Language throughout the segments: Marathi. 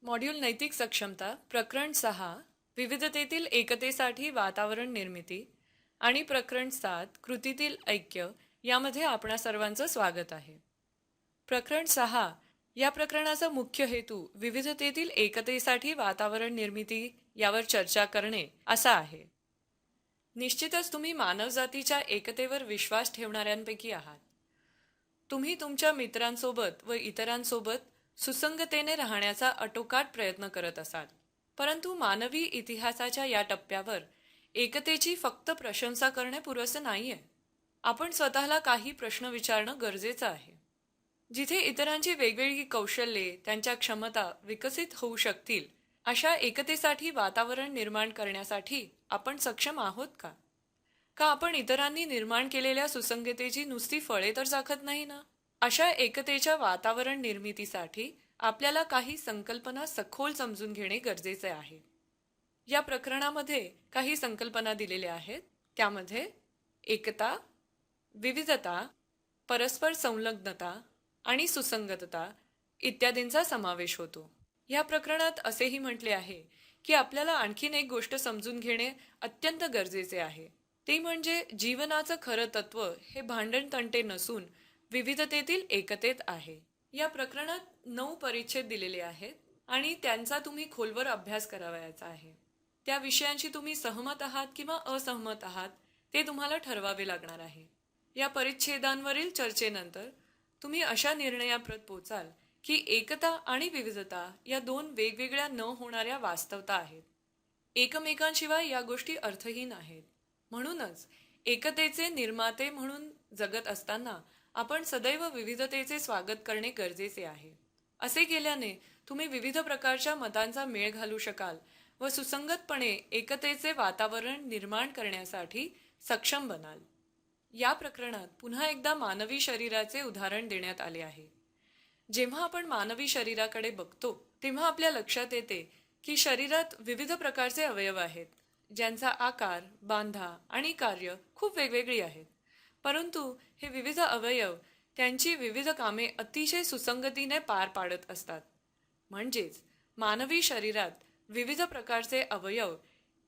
मॉड्यूल नैतिक सक्षमता प्रकरण 6 विविधतेतील एकतेसाठी वातावरण निर्मिती आणि प्रकरण 7 कृतीतील ऐक्य यामध्ये आपणा सर्वांचं स्वागत आहे. प्रकरण 6 या प्रकरणाचा मुख्य हेतू विविधतेतील एकतेसाठी वातावरण निर्मिती यावर चर्चा करणे असा आहे. निश्चितच तुम्ही मानवजातीच्या एकतेवर विश्वास ठेवणाऱ्यांपैकी आहात. तुम्ही तुमच्या मित्रांसोबत व इतरांसोबत सुसंगतेने राहण्याचा आटोकाट प्रयत्न करत असाल. परंतु मानवी इतिहासाच्या या टप्प्यावर एकतेची फक्त प्रशंसा करणे पुरेसे नाहीये. आपण स्वतःला काही प्रश्न विचारणं गरजेचं आहे. जिथे इतरांची वेगवेगळी कौशल्ये, त्यांच्या क्षमता विकसित होऊ शकतील, अशा एकतेसाठी वातावरण निर्माण करण्यासाठी आपण सक्षम आहोत का? का आपण इतरांनी निर्माण केलेल्या सुसंगतेची नुसती फळे तर चाखत नाही ना? अशा एकतेच्या वातावरण निर्मितीसाठी आपल्याला काही संकल्पना सखोल समजून घेणे गरजेचे आहे. या प्रकरणामध्ये काही संकल्पना दिलेल्या आहेत. त्यामध्ये एकता, विविधता, परस्पर संलग्नता आणि सुसंगतता इत्यादींचा समावेश होतो. या प्रकरणात असेही म्हटले आहे की आपल्याला आणखीन एक गोष्ट समजून घेणे अत्यंत गरजेचे आहे. ते म्हणजे जीवनाचं खरं तत्व हे भांडणतंटे नसून विविधतेतील एकतेत आहे. या प्रकरणात 9 परिच्छेद दिलेले आहेत आणि त्यांचा तुम्ही खोलवर अभ्यास करावयाचा आहे. त्या विषयांशी तुम्ही सहमत आहात किंवा असहमत आहात ते तुम्हाला ठरवावे लागणार आहे. या परिच्छेदांवरील चर्चेनंतर तुम्ही अशा निर्णयाप्रत पोचाल की एकता आणि विविधता या दोन वेगवेगळ्या न होणाऱ्या वास्तवता आहेत. एकमेकांशिवाय या गोष्टी अर्थहीन आहेत. म्हणूनच एकतेचे निर्माते म्हणून जगत असताना आपण सदैव विविधतेचे स्वागत करणे गरजेचे आहे. असे केल्याने तुम्ही विविध प्रकारच्या मतांचा मेळ घालू शकाल व सुसंगतपणे एकतेचे वातावरण निर्माण करण्यासाठी सक्षम बनाल. या प्रकरणात पुन्हा एकदा मानवी शरीराचे उदाहरण देण्यात आले आहे. जेव्हा आपण मानवी शरीराकडे बघतो तेव्हा आपल्या लक्षात येते की शरीरात विविध प्रकारचे अवयव आहेत, ज्यांचा आकार, बांधा आणि कार्य खूप वेगवेगळी आहेत. परंतु हे विविध अवयव त्यांची विविध कामे अतिशय सुसंगतीने पार पाडत असतात. म्हणजेच मानवी शरीरात विविध प्रकारचे अवयव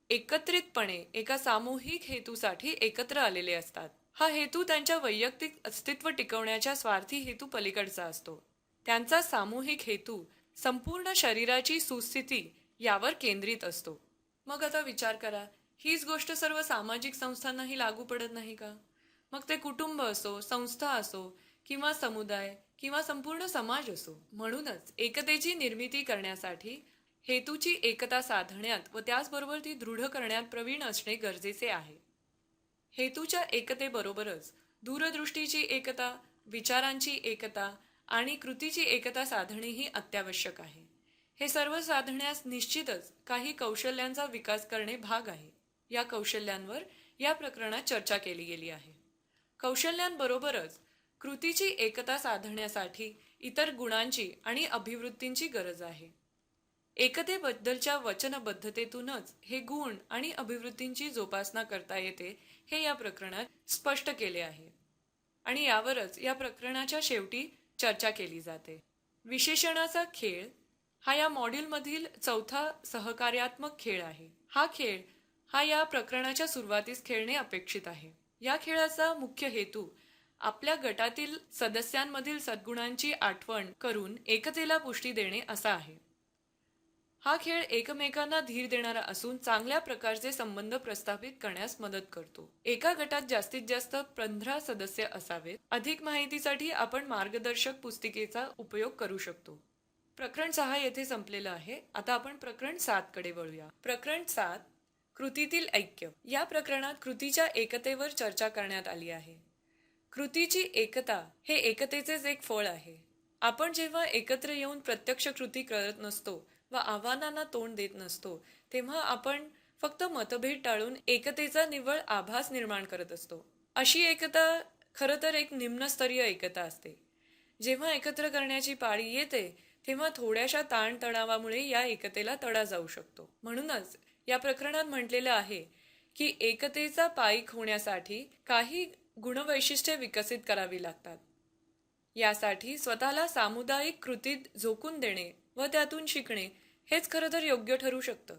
एकत्रितपणे एका सामूहिक हेतूसाठी एकत्र आलेले असतात. हा हेतू त्यांच्या वैयक्तिक अस्तित्व टिकवण्याच्या स्वार्थी हेतू पलीकडचा असतो. त्यांचा सामूहिक हेतू संपूर्ण शरीराची सुस्थिती यावर केंद्रित असतो. मग आता विचार करा, हीच गोष्ट सर्व सामाजिक संस्थांनाही लागू पडत नाही का? मग ते कुटुंब असो, संस्था असो किंवा समुदाय किंवा संपूर्ण समाज असो. म्हणूनच एकतेची निर्मिती करण्यासाठी हेतूची एकता साधण्यात व त्याचबरोबर ती दृढ करण्यात प्रवीण असणे गरजेचे आहे. हेतूच्या एकतेबरोबरच दूरदृष्टीची एकता, विचारांची एकता आणि कृतीची एकता साधणेही अत्यावश्यक आहे. हे सर्व साधण्यास निश्चितच काही कौशल्यांचा विकास करणे भाग आहे. या कौशल्यांवर या प्रकरणात चर्चा केली गेली आहे. कौशल्यांबरोबरच कृतीची एकता साधण्यासाठी इतर गुणांची आणि अभिवृत्तींची गरज आहे. एकतेबद्दलच्या वचनबद्धतेतूनच हे गुण आणि अभिवृत्तींची जोपासना करता येते हे या प्रकरणात स्पष्ट केले आहे. आणि यावरच या प्रकरणाच्या शेवटी चर्चा केली जाते. विशेषणाचा खेळ हा या मॉड्यूलमधील चौथा सहकार्यात्मक खेळ आहे. हा या प्रकरणाच्या सुरुवातीस खेळणे अपेक्षित आहे. या खेळाचा मुख्य हेतू आपल्या गटातील सदस्यांमधील सद्गुणांची आठवण करून एकतेला पुष्टी देणे असा आहे. हा खेळ एकमेकांना धीर देणारा असून चांगल्या प्रकारचे संबंध प्रस्थापित करण्यास मदत करतो. एका गटात जास्तीत जास्त 15 सदस्य असावेत. अधिक माहितीसाठी आपण मार्गदर्शक पुस्तिकेचा उपयोग करू शकतो. प्रकरण 6 येथे संपलेलं आहे. आता आपण प्रकरण 7 कडे वळूया. प्रकरण 7 कृतीतील ऐक्य. या प्रकरणात कृतीच्या एकतेवर चर्चा करण्यात आली आहे. कृतीची एकता हे एकतेचेच एक फळ आहे. आपण जेव्हा एकत्र येऊन प्रत्यक्ष कृती करत नसतो व आव्हानांना तोंड देत नसतो तेव्हा आपण फक्त मतभेद टाळून एकतेचा निव्वळ आभास निर्माण करत असतो. अशी एकता खरं तर एक निम्नस्तरीय एकता असते. जेव्हा एकत्र करण्याची पाळी येते तेव्हा थोड्याशा ताणतणावामुळे या एकतेला तडा जाऊ शकतो. म्हणूनच या प्रकरणात म्हटलेलं आहे की एकतेचा पाईक होण्यासाठी काही गुणवैशिष्ट्ये विकसित करावी लागतात. यासाठी स्वतःला सामुदायिक कृतीत झोकून देणे व त्यातून शिकणे हेच खरं तर योग्य ठरू शकतं.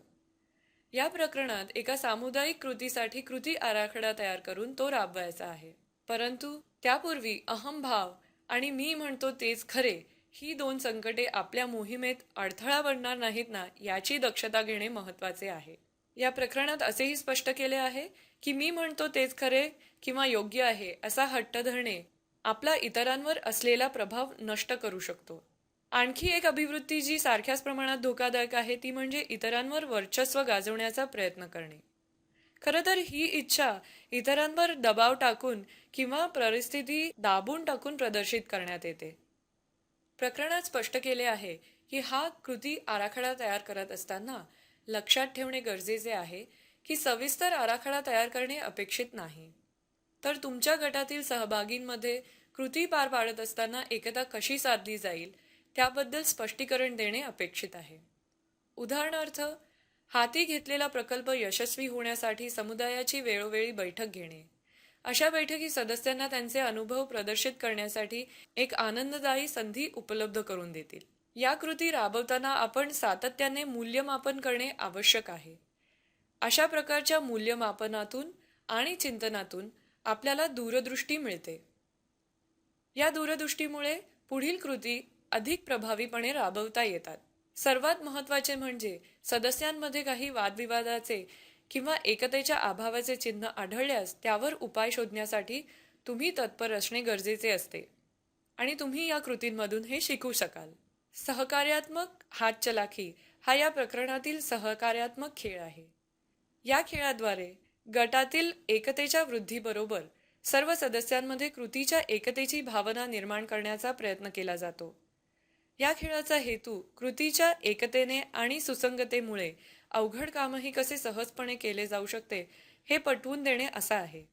या प्रकरणात एका सामुदायिक कृतीसाठी कृती आराखडा तयार करून तो राबवायचा आहे. परंतु त्यापूर्वी अहमभाव आणि मी म्हणतो तेच खरे ही दोन संकटे आपल्या मोहिमेत अडथळा बनणार नाहीत ना, याची दक्षता घेणे महत्त्वाचे आहे. या प्रकरणात असेही स्पष्ट केले आहे की मी म्हणतो तेच खरे किंवा योग्य आहे असा हट्ट धरणे आपला इतरांवर असलेला प्रभाव नष्ट करू शकतो. आणखी एक अभिवृत्ती जी सारख्याच प्रमाणात धोकादायक आहे ती म्हणजे इतरांवर वर्चस्व गाजवण्याचा प्रयत्न करणे. खरं तर ही इच्छा इतरांवर दबाव टाकून किंवा परिस्थिती दाबून टाकून प्रदर्शित करण्यात येते. प्रकरणात स्पष्ट केले आहे की हा कृती आराखडा तयार करत असताना लक्षात ठेवणे गरजेचे आहे की सविस्तर आराखडा तयार करणे अपेक्षित नाही, तर तुमच्या गटातील सहभागींमध्ये कृती पार पाडत असताना एकता कशी साधली जाईल त्याबद्दल स्पष्टीकरण देणे अपेक्षित आहे. उदाहरणार्थ, हाती घेतलेला प्रकल्प यशस्वी होण्यासाठी समुदायाची वेळोवेळी बैठक घेणे. अशा बैठकी सदस्यांना त्यांचे अनुभव प्रदर्शित करण्यासाठी एक आनंददायी संधी उपलब्ध करून देतील. या कृती राबवताना आपण सातत्याने मूल्यमापन करणे आवश्यक आहे. अशा प्रकारच्या मूल्यमापनातून आणि चिंतनातून आपल्याला दूरदृष्टी मिळते. या दूरदृष्टीमुळे पुढील कृती अधिक प्रभावीपणे राबवता येतात. सर्वात महत्त्वाचे म्हणजे सदस्यांमध्ये काही वादविवादाचे किंवा एकतेच्या अभावाचे चिन्ह आढळल्यास त्यावर उपाय शोधण्यासाठी तुम्ही तत्पर असणे गरजेचे असते आणि तुम्ही या कृतींमधून हे शिकू शकाल. सहकार्यात्मक हातचलाखी हा या प्रकरणातील सहकार्यात्मक खेळ आहे. या खेळाद्वारे गटातील एकतेच्या वृद्धीबरोबर सर्व सदस्यांमध्ये कृतीच्या एकतेची भावना निर्माण करण्याचा प्रयत्न केला जातो. या खेळाचा हेतू कृतीच्या एकतेने आणि सुसंगतेमुळे अवघड कामही कसे सहजपणे केले जाऊ शकते हे पटवून देणे असा आहे.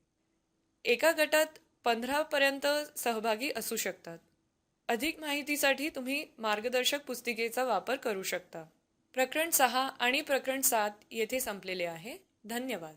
एका गटात 15 पर्यंत सहभागी असू शकतात. अधिक माहितीसाठी तुम्ही मार्गदर्शक पुस्तिकेचा वापर करू शकता. प्रकरण 6 आणि प्रकरण 7 येथे संपलेले आहे. धन्यवाद.